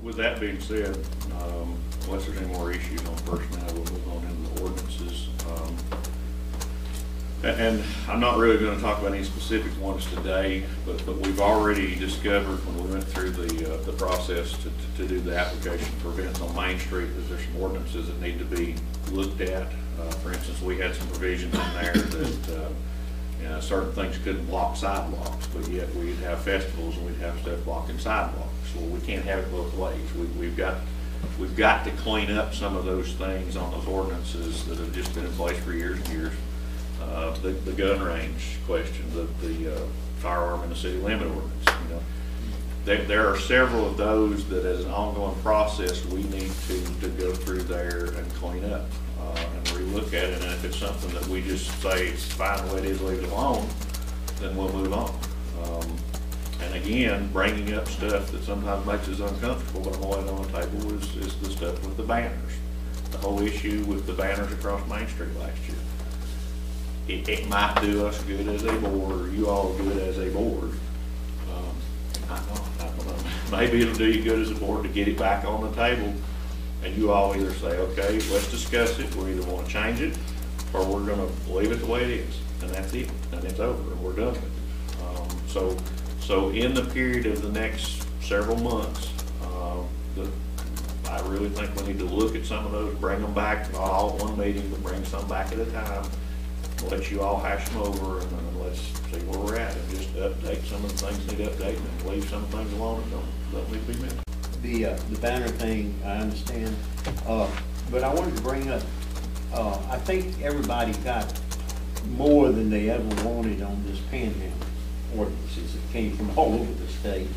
with that being said, unless there's any more issues on personnel, we'll move on into the ordinances. And I'm not really going to talk about any specific ones today, but we've already discovered when we went through the process to do the application for events on Main Street that there's some ordinances that need to be looked at. For instance, we had some provisions in there that certain things couldn't block sidewalks, but yet we'd have festivals and we'd have stuff blocking sidewalks. Well, we can't have it both ways. We've got to clean up some of those things on those ordinances that have just been in place for years and years. The gun range question, the firearm in the city limit ordinance. You know, there are several of those that, as an ongoing process, we need to go through there and clean up and relook at it. And if it's something that we just say it's fine the way it is, leave it alone, then we'll move on. And again, bringing up stuff that sometimes makes us uncomfortable, but I'm going on the table is the stuff with the banners. The whole issue with the banners across Main Street last year. It might do us good as a board, or you all good as a board. I don't know. Maybe it'll do you good as a board to get it back on the table, and you all either say, okay, let's discuss it. We either want to change it, or we're going to leave it the way it is, and that's it, and it's over, and we're done with it. So in the period of the next several months, I really think we need to look at some of those, bring them back, not all at one meeting, but bring some back at a time. Let you all hash them over, and then let's see where we're at, and just update some of the things that need updating, and leave some of the things alone that don't need to be missed. The banner thing, I understand, but I wanted to bring up, I think everybody got more than they ever wanted on this panhandle ordinances that came from all over the state.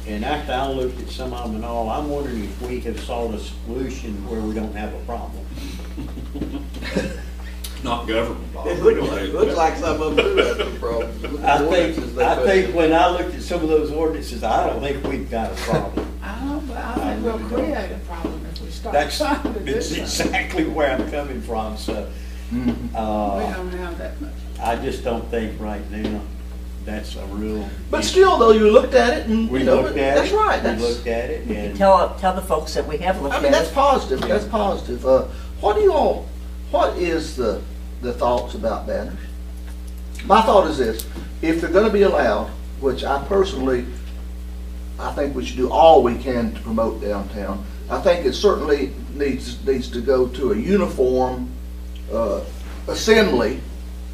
And after I looked at some of them and all, I'm wondering if we have sought a solution where we don't have a problem. Not government problem. It looks like some of them do have some problems. I think when I looked at some of those ordinances, I don't think we've got a problem. I think we'll create a problem if we start That's trying to do something. exactly where I'm coming from. So We don't have that much. I just don't think right now that's a real. But still, though, you looked at it, and We looked at that's it. right. We looked at it, and Tell the folks that we have looked I at mean, that's it. positive. That's positive. What is the thoughts about banners? My thought is this: if they're going to be allowed, which I think we should do all we can to promote downtown. I think it certainly needs to go to a uniform assembly,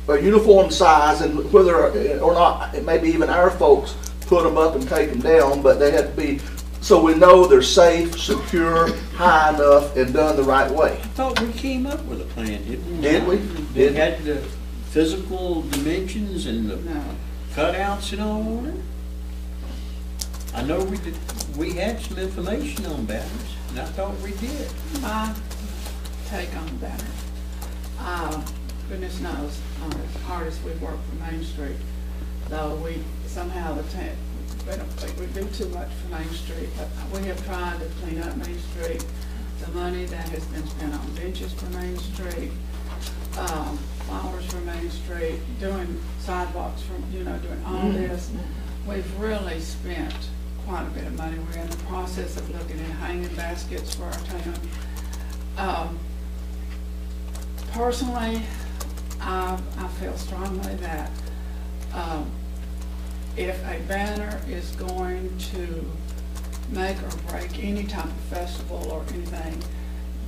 a uniform size, and whether or not maybe even our folks put them up and take them down, but they have to be so we know they're safe, secure, high enough, and done the right way. I thought we came up with a plan, didn't we? Did we? It had the physical dimensions and the cutouts and all on it. I know we did. We had some information on banners, and I thought we did. My take on banners, goodness knows, as hard as we work for Main Street, though we somehow we don't think we do too much for Main Street, but we have tried to clean up Main Street. The money that has been spent on benches for Main Street, flowers for Main Street, doing sidewalks for, doing all this. We've really spent quite a bit of money. We're in the process of looking at hanging baskets for our town. Personally, I feel strongly that if a banner is going to make or break any type of festival or anything,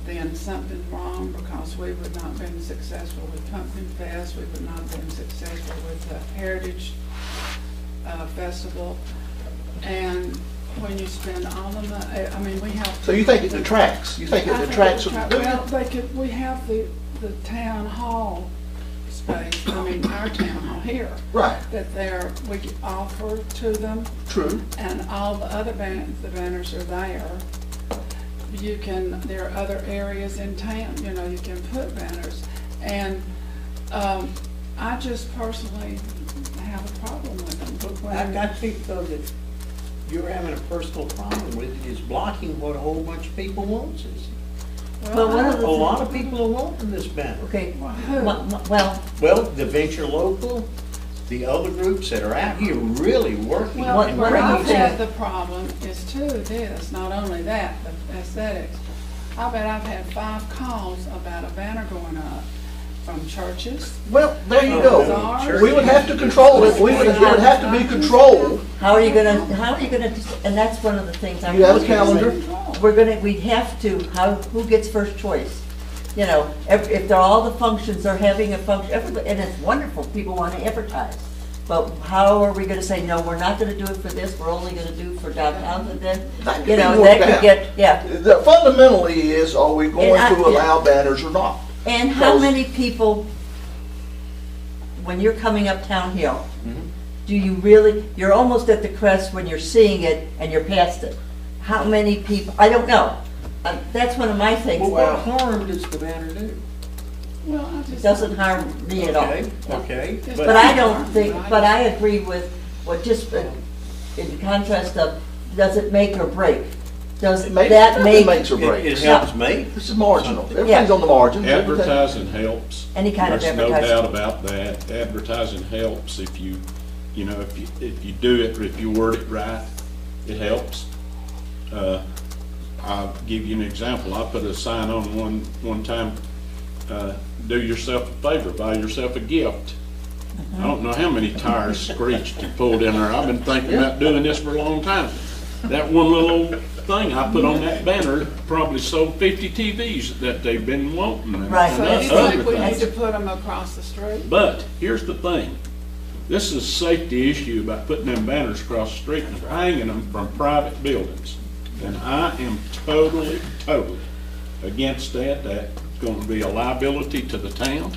then something's wrong, because we would not have been successful with Pumpkin Fest, we would not have been successful with the Heritage Festival. And when you spend all the money, I mean, we have. So you think it detracts? You think it detracts from doing it? Well, we have the town hall space, I mean, our town hall here. Right. That we offer to them. True. And all the other the banners are there. There are other areas in town, you can put banners. And I just personally have a problem with them. I think though that you're having a personal problem with it is blocking what a whole bunch of people wants. Well, A lot of people are wanting this banner. Okay, Who? well, Well, the Venture Local, the other groups that are out here really working. Well, What where do you I've think? had the problem is too this, not only that, the aesthetics. I bet I've had 5 calls about a banner going up from churches. Well, there you go. Bazaars. We would have to control it. It would have to be controlled. How are you gonna, and that's one of the things I'm. You have a looking at. calendar? We'd have to, who gets first choice? You know, if they're all the functions, they're having a function, everybody, and it's wonderful, people wanna advertise. But how are we gonna say, no, we're not gonna do it for this, we're only gonna do it for downtown, and then, That could you be know, worked that could out. get, yeah. The fundamentally is, are we going And to allow banners or not? And how Because- many people, when you're coming up Town Hill, Mm-hmm. do you really, you're almost at the crest when you're seeing it and you're past it. How many people, I don't know. That's one of my things. Well, what harm does the banner do? Well, I It just. doesn't harm me at all. Okay. But I don't think, but I agree with what just, in contrast of, does it make or break? Does It makes, that nothing make makes or It breaks. helps me. This is marginal. Everything's on the margins. Everything- Advertising helps. any kind of There's no advertising? doubt about that. Advertising helps if you know, if you do it, or if you word it right, it helps. I'll give you an example. I put a sign on one time, do yourself a favor, buy yourself a gift. I don't know how many tires screeched and pulled in there. I've been thinking about doing this for a long time. That one little thing I put on that banner probably sold 50 TVs that they've been wanting. And Right. So other you think we need things. to put them across the street? But here's the thing. This is a safety issue about putting them banners across the street and hanging them from private buildings. And I am totally against that. That's going to be a liability to the town.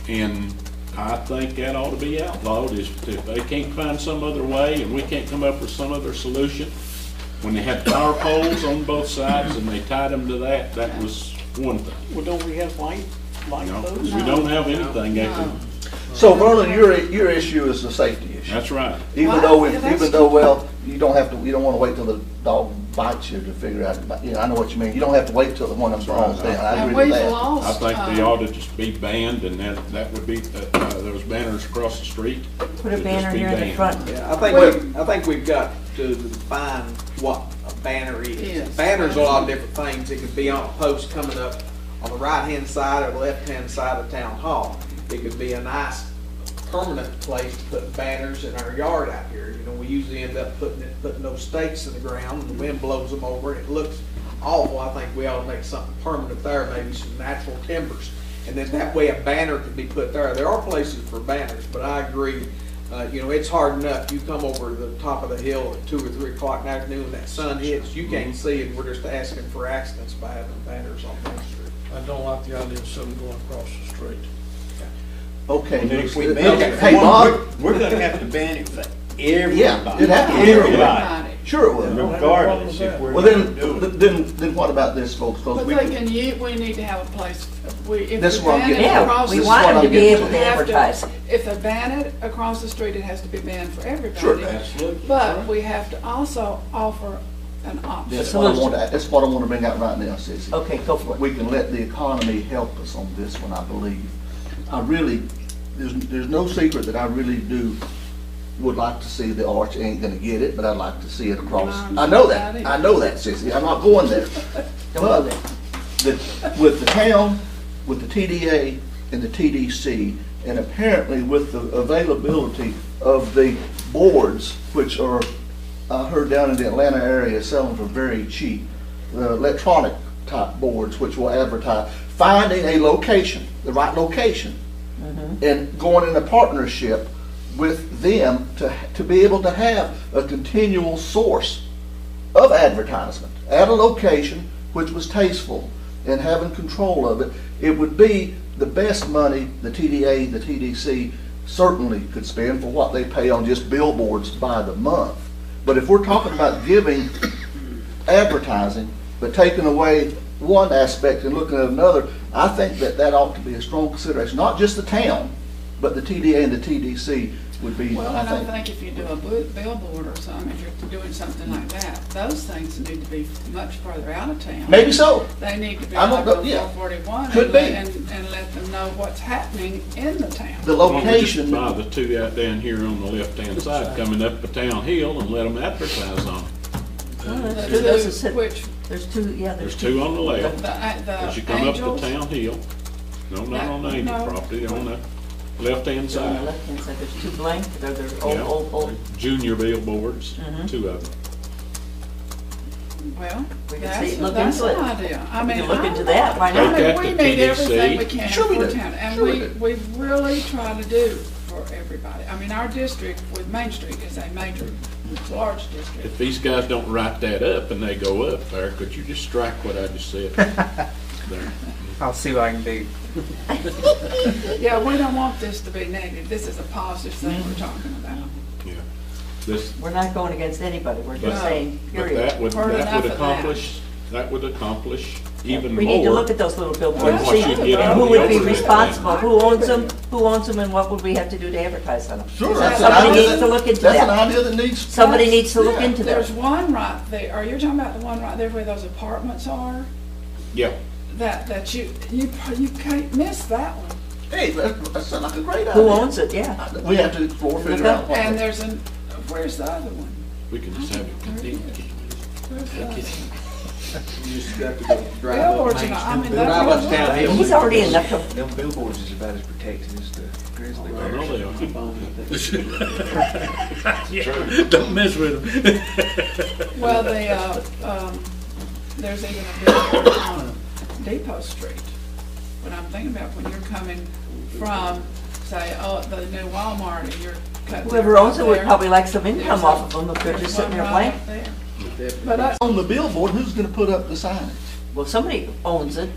And I think that ought to be outlawed. If they can't find some other way and we can't come up with some other solution. When they had power poles on both sides and they tied them to that, that was one thing. Well, don't we have light You know, posts? we don't have anything that can, So Vernon, your issue is a safety issue. that's right. Even Well, though, yeah, that's even though, well, you don't want to wait till the dog bites you to figure out, I know what you mean. You don't have to wait till the one of them falls down. I And agree we've with that. I lost. think they ought to just be banned, and that would be, those banners across the street. Put a should banner just be here in the banned. front. Yeah, I think we've got to define what a banner is. Yes. Banner's a lot of different things. It could be on a post coming up on the right-hand side or the left-hand side of Town Hall. It could be a nice permanent place to put banners in our yard out here. You know, we usually end up putting those stakes in the ground, and the wind blows them over, and it looks awful. I think we ought to make something permanent there, maybe some natural timbers. And then that way a banner could be put there. There are places for banners, but I agree, you know, it's hard enough. You come over to the top of the hill at 2 or 3 o'clock in the afternoon, and that sun hits, you can't see, and we're just asking for accidents by having banners on Main Street. I don't like the idea of something going across the street. Okay. And if we Okay. ban it for Hey, one, Bob? we're gonna have to ban it for everybody. Yeah, it'd have to be Everybody, Sure it will. regardless if we're Well, gonna do it. then what about this, folks? 'Cause But we- they we need to have a place, if This is we what I'm ban it getting Yeah, across we the is want what them I'm to be getting able to. to advertise. If they ban it across the street, it has to be banned for everybody. Sure. Absolutely. But we have to also offer an option. That's what I want to bring out right now, Sissy. Okay, go for it. We can let the economy help us on this one, I believe. I really, there's no secret that I really would like to see the arch. Ain't gonna get it, but I'd like to see it across. I know that, Sissy, I'm not going there. Don't go But there. with the town, with the TDA and the TDC, and apparently with the availability of the boards, which are, I heard down in the Atlanta area selling for very cheap, the electronic type boards, which will advertise, finding a location, the right location, and going in a partnership with them to be able to have a continual source of advertisement at a location which was tasteful and having control of it. It would be the best money the TDA, the TDC certainly could spend for what they pay on just billboards by the month. But if we're talking about giving advertising, but taking away one aspect and looking at another, I think that ought to be a strong consideration. Not just the town, but the TDA and the TDC would be, Well, and I I think. think if you do a billboard or something, if you're doing something like that, those things need to be much further out of town. Maybe so. They need to be I don't like know, on yeah. 441 Could and be. and let them know what's happening in the town. The Why don't we just location. buy the two out down here on the left-hand side, coming up a town hill, and let them advertise on it. Well, The there's two- there's a two, set- which, There's two, yeah, There's two on the left, the as you come up the Angels, town hill. No, not on the Angel No. property, on the left-hand On the side. left-hand side, there's two blank, they're Yeah. old. Junior billboards, Mhm. two of them. well, We can that's, see- look that's into an it. idea. I We mean, can look I into don't that. know. Why not? I mean, Take we that to need everything TDC. we can Sure we for do. town, and Sure we do. we really try to do for everybody. I mean, our district with Main Street is a major, large district. If these guys don't write that up and they go up there, could you just strike what I just said? There. I'll see what I can do. Yeah, we don't want this to be negative. This is a positive thing we're talking about. Yeah. This, We're not going against anybody, we're But- just saying, but period. Heard enough of that. that would accomplish even We need to more. look at those little than billboards, what see you get out who of would the be overhead. responsible, who owns them, and what would we have to do to advertise on them. Sure, that's an Somebody idea needs to look into That's an that. idea that needs. Somebody needs to look Yeah, into There's that. one right there, are you talking about the one right there where those apartments are? Yeah, That you can't miss that one. Hey, that sounds like a great idea. Who owns it, yeah. We have to explore, figure out. what- And there's where's the other one? we can just have it continued. Where's the other one? You just got to go drive up Billboards, Main I mean, Street. that's Drive what up town hill. He's already in enough of, Them billboards is about as protected as the grizzly I know bears. they are. Don't mess with them. Well, there's even a billboard on Depot Street. But I'm thinking about when you're coming from, say, the new Walmart and you're cutting. whoever owns it would there. probably like some income There's off of them if they're there's just sitting one there right blank. up there. But I, On the billboard, who's gonna put up the signage? Well, somebody owns it.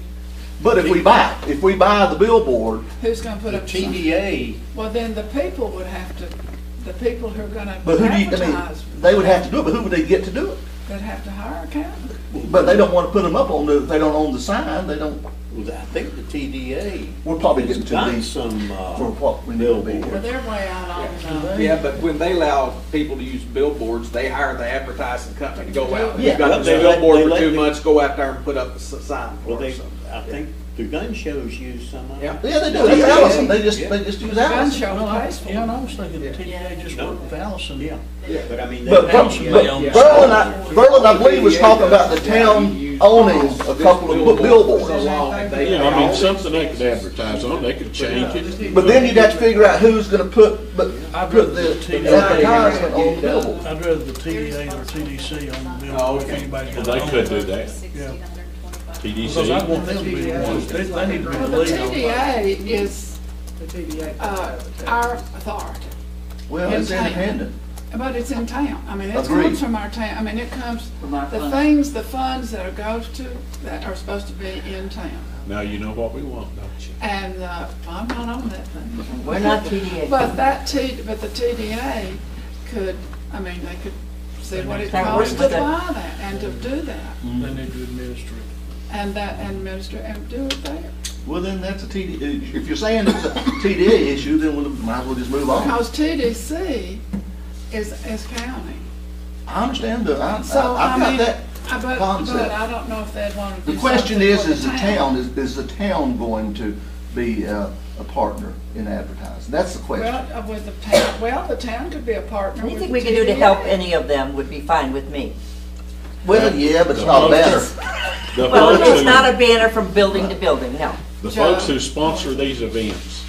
But if we buy the billboard, who's gonna put The up the sign? TDA, Well, then the people would have to, the people who are gonna but who do you, I advertise. mean, they would have to do it, but who would they get to do it? They'd have to hire a accountant. But they don't wanna put them up on the, if they don't own the sign, they don't, I think the TDA. we're probably has getting too got deep some, for what we need to be Well, here. they're way out on, Yeah, but when they allow people to use billboards, they hire the advertising company to go out. Yeah. You've got this They let- billboard they for let 2 the- months, go out there and put up a sign well, for they, us. I think the gun shows use some of it. Yeah. Yeah, they do, that's Allison, they just use gun Allison. show Well, pays for yeah, and it. I was thinking the TDA just worked with Allison. Yeah, but I mean. But Berlin, I believe, was talking about the town owning a couple of billboards. Yeah, I mean, something they could advertise on, they could change it. But then you'd have to figure out who's gonna put I'd rather the the TDA. advertisement on the billboard. I'd rather the TDA or TDC on the Oh, billboard if okay. anybody's Well, got. they could do that. Yeah. TDC. Because I want them to be the ones, they need to be Well, the the lead on it. TDA is, our authority, Well, it's In town. independent. but it's in town. I mean, it Agreed. comes from our town. I mean, it comes, From our the funds. things, the funds that it goes to, that are supposed to be in town. Now you know what we want, don't you? And, I'm not on that thing. We're not TDA. But but the TDA could, I mean, they could see what it Start costs working to with buy that and to do that. They need to administer it. And administer and do it there. Well, then that's a TDA, if you're saying it's a TDA issue, then we might as well just move on. Because TDC is county. I understand that, So, I've got that But concept. I don't know if they'd want to do The question something is, for is the town going to be a partner in advertising? That's the question. Well, with the town, the town could be a partner with Anything the we can do to help TDA. any of them would be fine with me. Well, yeah, but it's not a banner. The Well, folks it's who- not a banner from building to building, no. The folks who sponsor these events,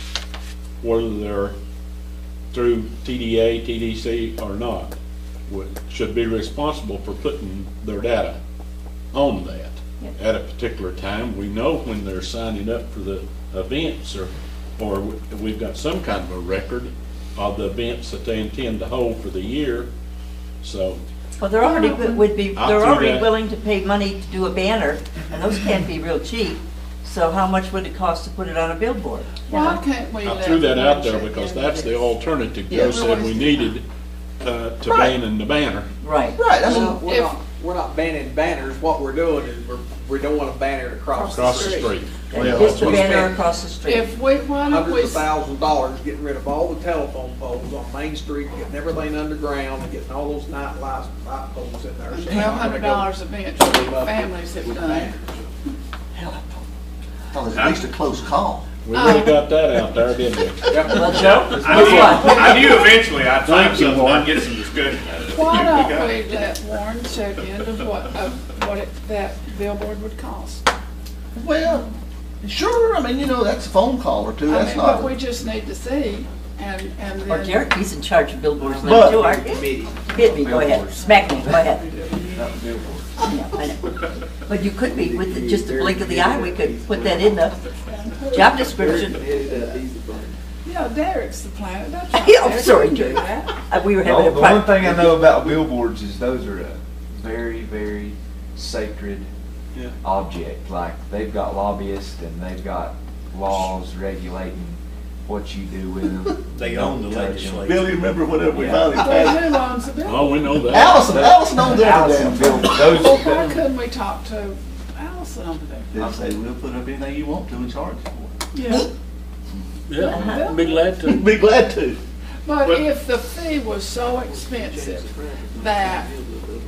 whether they're through TDA, TDC, or not, should be responsible for putting their data on that. Yep. At a particular time, we know when they're signing up for the events, or we've got some kind of a record of the events that they intend to hold for the year, so. Well, they're already, I'll they're do already that. willing to pay money to do a banner, and those can't be real cheap. So how much would it cost to put it on a billboard? You Why know? can't we I let threw that them out there check because into that's the this? alternative Yeah, Joe said we needed to Right. ban the banner. Right. Right, I mean, Well, we're not banning banners, what we're doing is we don't want to banner it across the Across the street. street. Well, Just the we banner spent- across the street. If we, why don't we, Hundreds of $1,000s getting rid of all the telephone poles on Main Street, getting everything underground, and getting all those light poles in there. So $1,200 a bench, families have done. Well, it's at least a close call. We really got that out there, didn't we? Well, Joe, which I knew, one? I knew eventually I'd find Thank you, something, Warren. I'd get some discussion out of it. Why We got don't it. we let Warren check into what that billboard would cost? Well, sure, I mean, you know, that's a phone call or two, I that's mean, but we not. just need to see, and Or then, Derek, he's in charge of billboards now But- too, aren't you? Hit me, go ahead, smack me, go ahead. I know. But you could be, with just a blink of the eye, we could put that in the job description. yeah, Derek's the planet, that's right. Yeah, I'm Derek sorry, can do Derek. that. We were The having a one part. thing I know about billboards is those are a very, very sacred Yeah. object. Like, they've got lobbyists and they've got laws regulating what you do with them. They Don't own the touch 'em. legislature. Billy, remember whenever we Yeah. finally Well, passed? who owns the billboard? Oh, we know that. Allison owns every Allison damn built thing. those. Well, why couldn't we talk to Allison over there? They say, we'll put up anything you want to and charge you for Yeah, Yeah, be glad to. it. Be glad to. but if the fee was so expensive that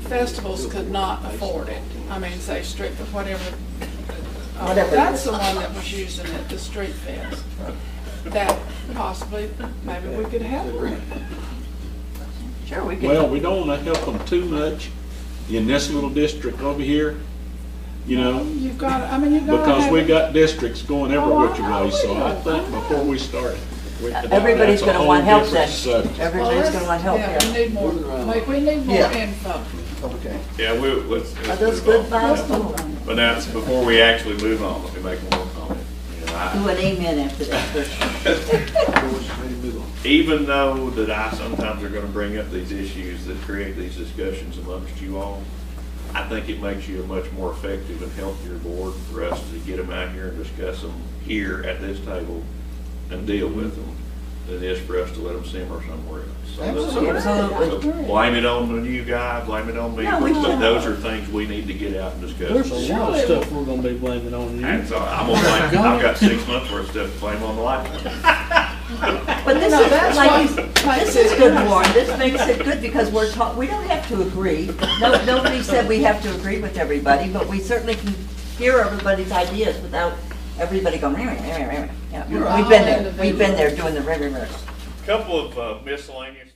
festivals could not afford it, I mean, say street, whatever. Whatever it That's is. the one that was using it, the street fest. That possibly, maybe we could help them. Sure, we could. Well, we don't want to help them too much in this little district over here, you know, You've got, I mean, you've got to because have we it- got districts going every Oh, I which know way. we So I do. think before we start, Everybody's that's a gonna whole want help different then. subject. Well, Everybody's let's- gonna want help yeah, here. we need more, we need more Yeah. info. Okay. Yeah, let's Are those move good on. vibes? But now, before we actually move on, let me make one more comment. You know, Do an amen after that. even though that I sometimes are gonna bring up these issues that create these discussions amongst you all, I think it makes you a much more effective and healthier board for us to get them out here and discuss them here at this table and deal with them than it is for us to let them simmer somewhere else. So Absolutely. Absolutely. so blame it on the new guy, blame it on me, No, we but shouldn't. those are things we need to get out and There's discuss. a lot of stuff we're gonna be blaming on you. And so I'm gonna blame, I've got 6 months worth of stuff to blame on the light. But this No, is, that's like, what this makes is it good, interesting. Warren, this makes it good because we don't have to agree. Nobody said we have to agree with everybody, but we certainly can hear everybody's ideas without everybody going, "Meh, meh, meh, meh, meh." Yeah, You're right. we've been there doing the rah, rah, rah. Couple of miscellaneous